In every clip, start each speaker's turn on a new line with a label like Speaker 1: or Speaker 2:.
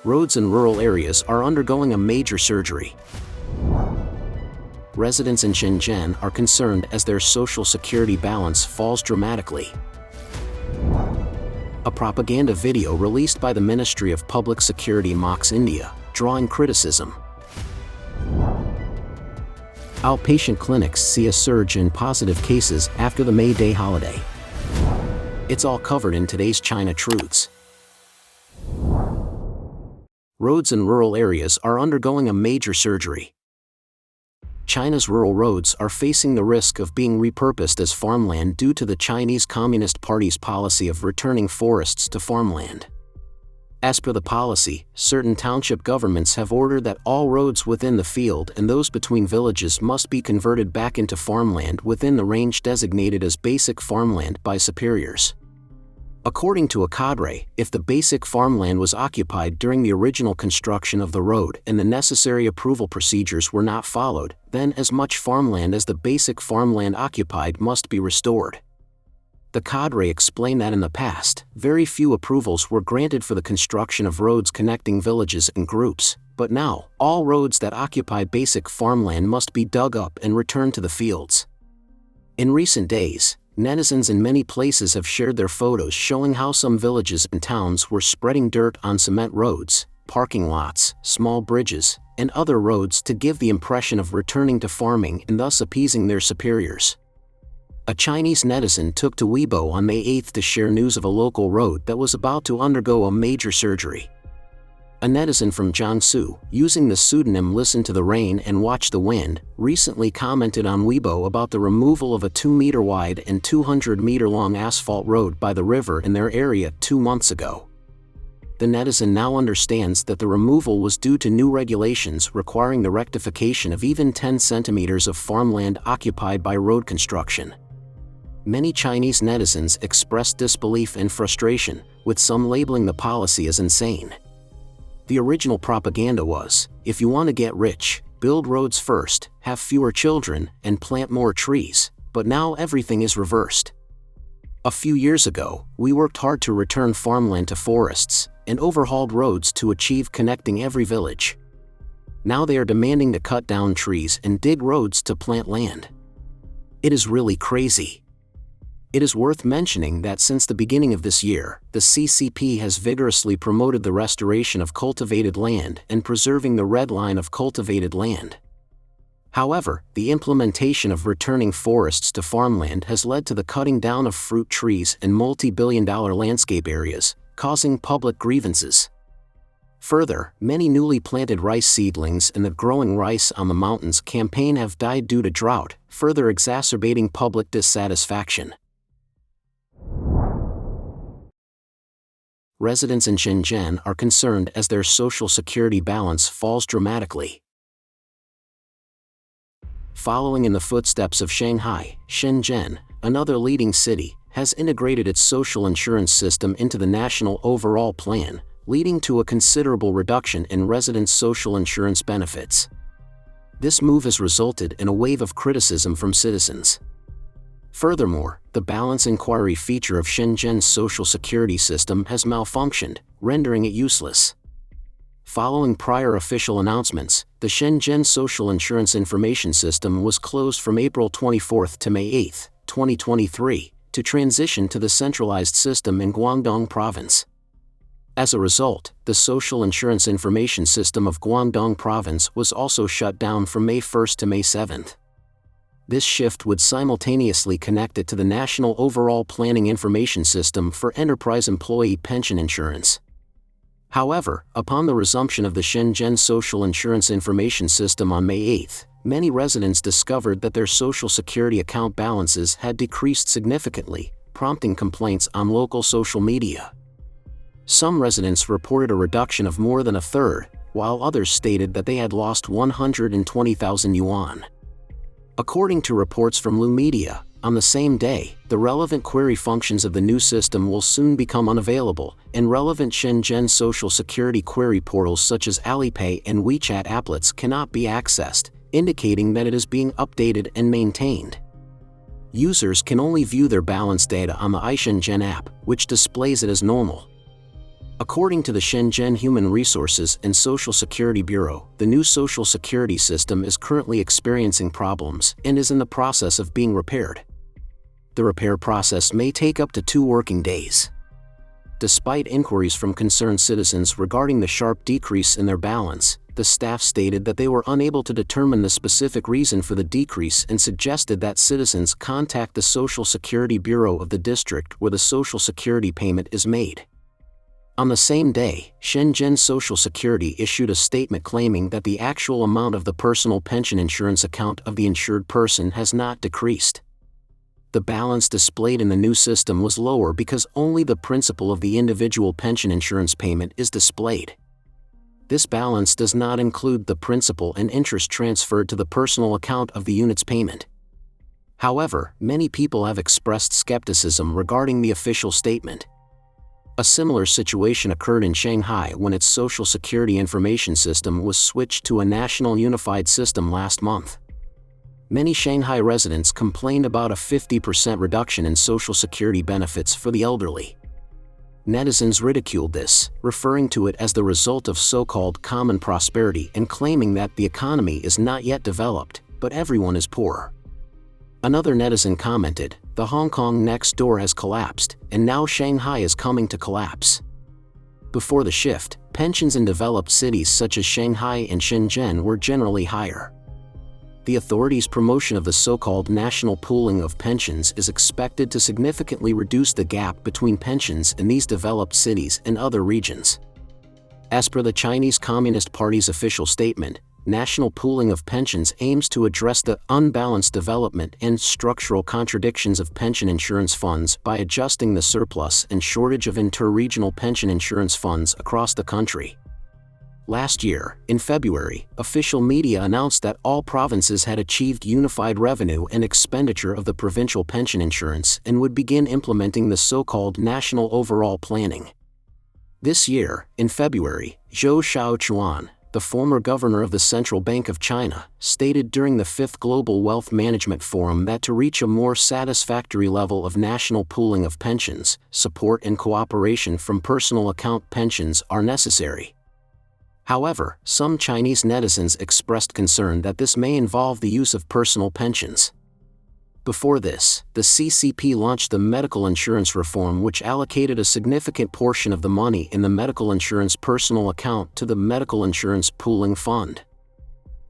Speaker 1: Roads in rural areas are undergoing a major surgery. Residents in Shenzhen are concerned as their social security balance falls dramatically. A propaganda video released by the Ministry of Public Security mocks India, drawing criticism. Outpatient clinics see a surge in positive cases after the May Day holiday. It's all covered in today's China Truths. Roads in rural areas are undergoing a major surgery. China's rural roads are facing the risk of being repurposed as farmland due to the Chinese Communist Party's policy of returning forests to farmland. As per the policy, certain township governments have ordered that all roads within the field and those between villages must be converted back into farmland within the range designated as basic farmland by superiors. According to a cadre, if the basic farmland was occupied during the original construction of the road and the necessary approval procedures were not followed, then as much farmland as the basic farmland occupied must be restored. The cadre explained that in the past, very few approvals were granted for the construction of roads connecting villages and groups, but now, all roads that occupy basic farmland must be dug up and returned to the fields. In recent days, netizens in many places have shared their photos showing how some villages and towns were spreading dirt on cement roads, parking lots, small bridges, and other roads to give the impression of returning to farming and thus appeasing their superiors. A Chinese netizen took to Weibo on May 8 to share news of a local road that was about to undergo a major surgery. A netizen from Jiangsu, using the pseudonym Listen to the Rain and Watch the Wind, recently commented on Weibo about the removal of a 2-meter wide and 200-meter long asphalt road by the river in their area 2 months ago. The netizen now understands that the removal was due to new regulations requiring the rectification of even 10 centimeters of farmland occupied by road construction. Many Chinese netizens expressed disbelief and frustration, with some labeling the policy as insane. The original propaganda was, if you want to get rich, build roads first, have fewer children, and plant more trees, but now everything is reversed. A few years ago, we worked hard to return farmland to forests, and overhauled roads to achieve connecting every village. Now they are demanding to cut down trees and dig roads to plant land. It is really crazy. It is worth mentioning that since the beginning of this year, the CCP has vigorously promoted the restoration of cultivated land and preserving the red line of cultivated land. However, the implementation of returning forests to farmland has led to the cutting down of fruit trees and multi-billion-dollar landscape areas, causing public grievances. Further, many newly planted rice seedlings and the Growing Rice on the Mountains campaign have died due to drought, further exacerbating public dissatisfaction. Residents in Shenzhen are concerned as their social security balance falls dramatically. Following in the footsteps of Shanghai, Shenzhen, another leading city, has integrated its social insurance system into the national overall plan, leading to a considerable reduction in residents' social insurance benefits. This move has resulted in a wave of criticism from citizens. Furthermore, the balance inquiry feature of Shenzhen's social security system has malfunctioned, rendering it useless. Following prior official announcements, the Shenzhen Social Insurance Information System was closed from April 24 to May 8, 2023, to transition to the centralized system in Guangdong Province. As a result, the Social Insurance Information System of Guangdong Province was also shut down from May 1 to May 7. This shift would simultaneously connect it to the National Overall Planning Information System for Enterprise Employee Pension Insurance. However, upon the resumption of the Shenzhen Social Insurance Information System on May 8, many residents discovered that their Social Security account balances had decreased significantly, prompting complaints on local social media. Some residents reported a reduction of more than a third, while others stated that they had lost 120,000 yuan. According to reports from Lu Media, on the same day, the relevant query functions of the new system will soon become unavailable, and relevant Shenzhen Social Security query portals such as Alipay and WeChat applets cannot be accessed, indicating that it is being updated and maintained. Users can only view their balance data on the iShenzhen app, which displays it as normal. According to the Shenzhen Human Resources and Social Security Bureau, the new social security system is currently experiencing problems and is in the process of being repaired. The repair process may take up to 2 working days. Despite inquiries from concerned citizens regarding the sharp decrease in their balance, the staff stated that they were unable to determine the specific reason for the decrease and suggested that citizens contact the Social Security Bureau of the district where the Social Security payment is made. On the same day, Shenzhen Social Security issued a statement claiming that the actual amount of the personal pension insurance account of the insured person has not decreased. The balance displayed in the new system was lower because only the principal of the individual pension insurance payment is displayed. This balance does not include the principal and interest transferred to the personal account of the unit's payment. However, many people have expressed skepticism regarding the official statement. A similar situation occurred in Shanghai when its Social Security information system was switched to a national unified system last month. Many Shanghai residents complained about a 50% reduction in Social Security benefits for the elderly. Netizens ridiculed this, referring to it as the result of so-called common prosperity and claiming that the economy is not yet developed, but everyone is poor. Another netizen commented, "The Hong Kong next door has collapsed, and now Shanghai is coming to collapse." Before the shift, pensions in developed cities such as Shanghai and Shenzhen were generally higher. The authorities' promotion of the so-called national pooling of pensions is expected to significantly reduce the gap between pensions in these developed cities and other regions. As per the Chinese Communist Party's official statement, national pooling of pensions aims to address the unbalanced development and structural contradictions of pension insurance funds by adjusting the surplus and shortage of inter-regional pension insurance funds across the country. Last year, in February, official media announced that all provinces had achieved unified revenue and expenditure of the provincial pension insurance and would begin implementing the so-called National Overall Planning. This year, in February, Zhou Xiaochuan, the former governor of the Central Bank of China, stated during the 5th Global Wealth Management Forum that to reach a more satisfactory level of national pooling of pensions, support and cooperation from personal account pensions are necessary. However, some Chinese netizens expressed concern that this may involve the use of personal pensions. Before this, the CCP launched the medical insurance reform, which allocated a significant portion of the money in the medical insurance personal account to the medical insurance pooling fund.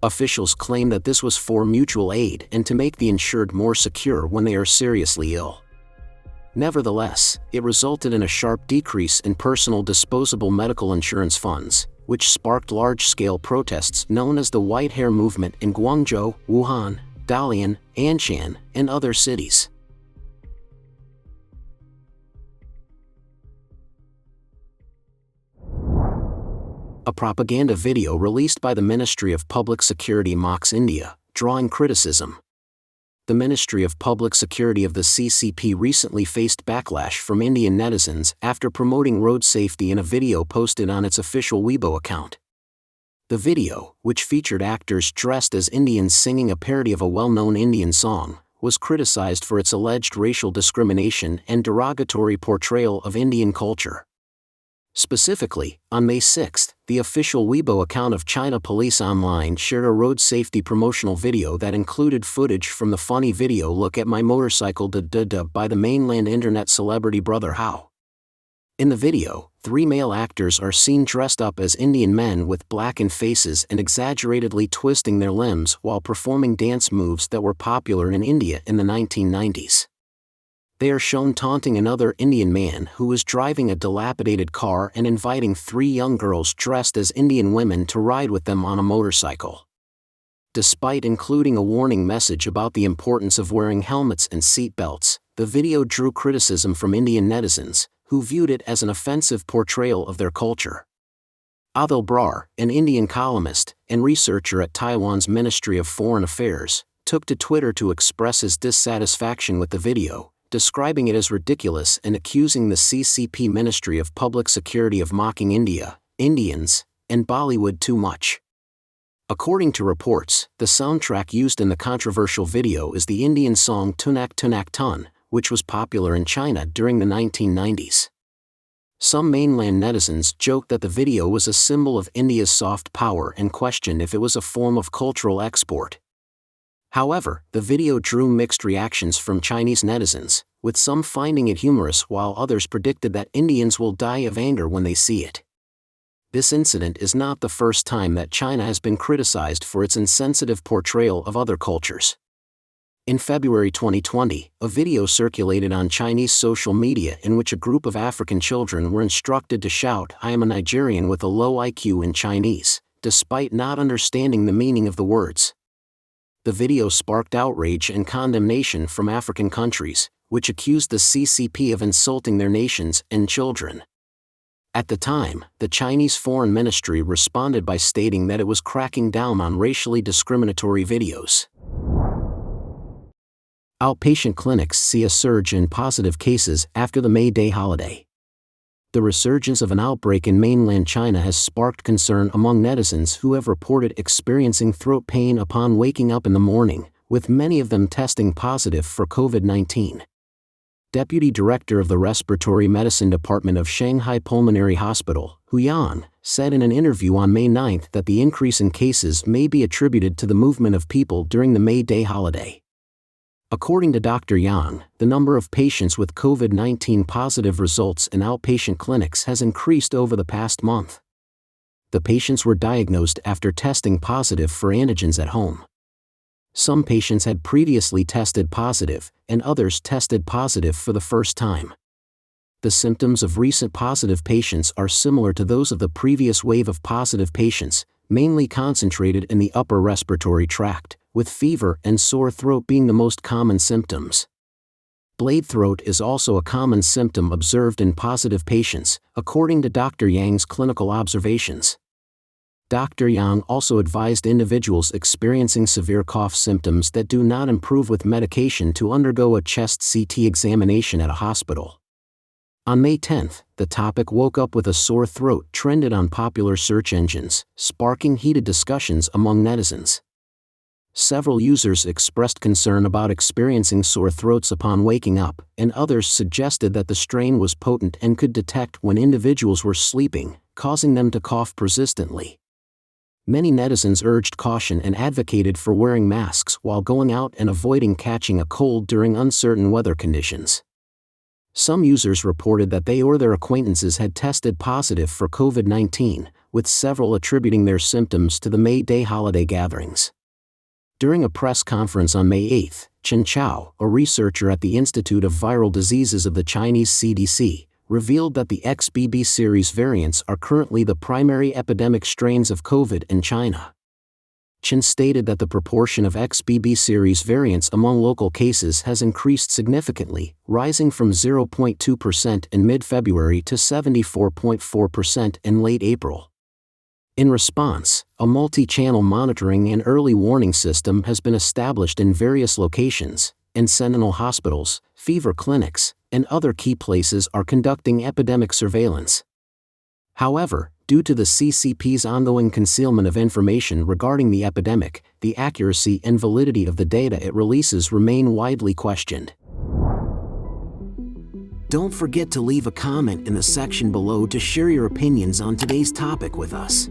Speaker 1: Officials claim that this was for mutual aid and to make the insured more secure when they are seriously ill. Nevertheless, it resulted in a sharp decrease in personal disposable medical insurance funds, which sparked large-scale protests known as the White Hair Movement in Guangzhou, Wuhan, Dalian, Anshan, and other cities. A propaganda video released by the Ministry of Public Security mocks India, drawing criticism. The Ministry of Public Security of the CCP recently faced backlash from Indian netizens after promoting road safety in a video posted on its official Weibo account. The video, which featured actors dressed as Indians singing a parody of a well-known Indian song, was criticized for its alleged racial discrimination and derogatory portrayal of Indian culture. Specifically, on May 6, the official Weibo account of China Police Online shared a road safety promotional video that included footage from the funny video "Look at My Motorcycle" by the mainland internet celebrity Brother How. In the video, 3 male actors are seen dressed up as Indian men with blackened faces and exaggeratedly twisting their limbs while performing dance moves that were popular in India in the 1990s. They are shown taunting another Indian man who is driving a dilapidated car and inviting 3 young girls dressed as Indian women to ride with them on a motorcycle. Despite including a warning message about the importance of wearing helmets and seat belts, the video drew criticism from Indian netizens, who viewed it as an offensive portrayal of their culture. Adil Brar, an Indian columnist and researcher at Taiwan's Ministry of Foreign Affairs, took to Twitter to express his dissatisfaction with the video, describing it as ridiculous and accusing the CCP Ministry of Public Security of mocking India, Indians, and Bollywood too much. According to reports, the soundtrack used in the controversial video is the Indian song Tunak Tunak Tun, which was popular in China during the 1990s. Some mainland netizens joked that the video was a symbol of India's soft power and questioned if it was a form of cultural export. However, the video drew mixed reactions from Chinese netizens, with some finding it humorous while others predicted that Indians will die of anger when they see it. This incident is not the first time that China has been criticized for its insensitive portrayal of other cultures. In February 2020, a video circulated on Chinese social media in which a group of African children were instructed to shout, "I am a Nigerian" with a low IQ in Chinese, despite not understanding the meaning of the words. The video sparked outrage and condemnation from African countries, which accused the CCP of insulting their nations and children. At the time, the Chinese Foreign Ministry responded by stating that it was cracking down on racially discriminatory videos. Outpatient clinics see a surge in positive cases after the May Day holiday. The resurgence of an outbreak in mainland China has sparked concern among netizens who have reported experiencing throat pain upon waking up in the morning, with many of them testing positive for COVID-19. Deputy Director of the Respiratory Medicine Department of Shanghai Pulmonary Hospital, Hu Yan, said in an interview on May 9 that the increase in cases may be attributed to the movement of people during the May Day holiday. According to Dr. Yang, the number of patients with COVID-19 positive results in outpatient clinics has increased over the past month. The patients were diagnosed after testing positive for antigens at home. Some patients had previously tested positive, and others tested positive for the first time. The symptoms of recent positive patients are similar to those of the previous wave of positive patients, mainly concentrated in the upper respiratory tract, with fever and sore throat being the most common symptoms. Blade throat is also a common symptom observed in positive patients, according to Dr. Yang's clinical observations. Dr. Yang also advised individuals experiencing severe cough symptoms that do not improve with medication to undergo a chest CT examination at a hospital. On May 10, the topic "woke up with a sore throat" trended on popular search engines, sparking heated discussions among netizens. Several users expressed concern about experiencing sore throats upon waking up, and others suggested that the strain was potent and could detect when individuals were sleeping, causing them to cough persistently. Many netizens urged caution and advocated for wearing masks while going out and avoiding catching a cold during uncertain weather conditions. Some users reported that they or their acquaintances had tested positive for COVID-19, with several attributing their symptoms to the May Day holiday gatherings. During a press conference on May 8, Chen Chao, a researcher at the Institute of Viral Diseases of the Chinese CDC, revealed that the XBB series variants are currently the primary epidemic strains of COVID in China. Chen stated that the proportion of XBB series variants among local cases has increased significantly, rising from 0.2% in mid-February to 74.4% in late April. In response, a multi-channel monitoring and early warning system has been established in various locations, and sentinel hospitals, fever clinics, and other key places are conducting epidemic surveillance. However, due to the CCP's ongoing concealment of information regarding the epidemic, the accuracy and validity of the data it releases remain widely questioned. Don't forget to leave a comment in the section below to share your opinions on today's topic with us.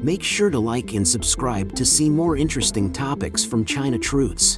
Speaker 1: Make sure to like and subscribe to see more interesting topics from China Truths.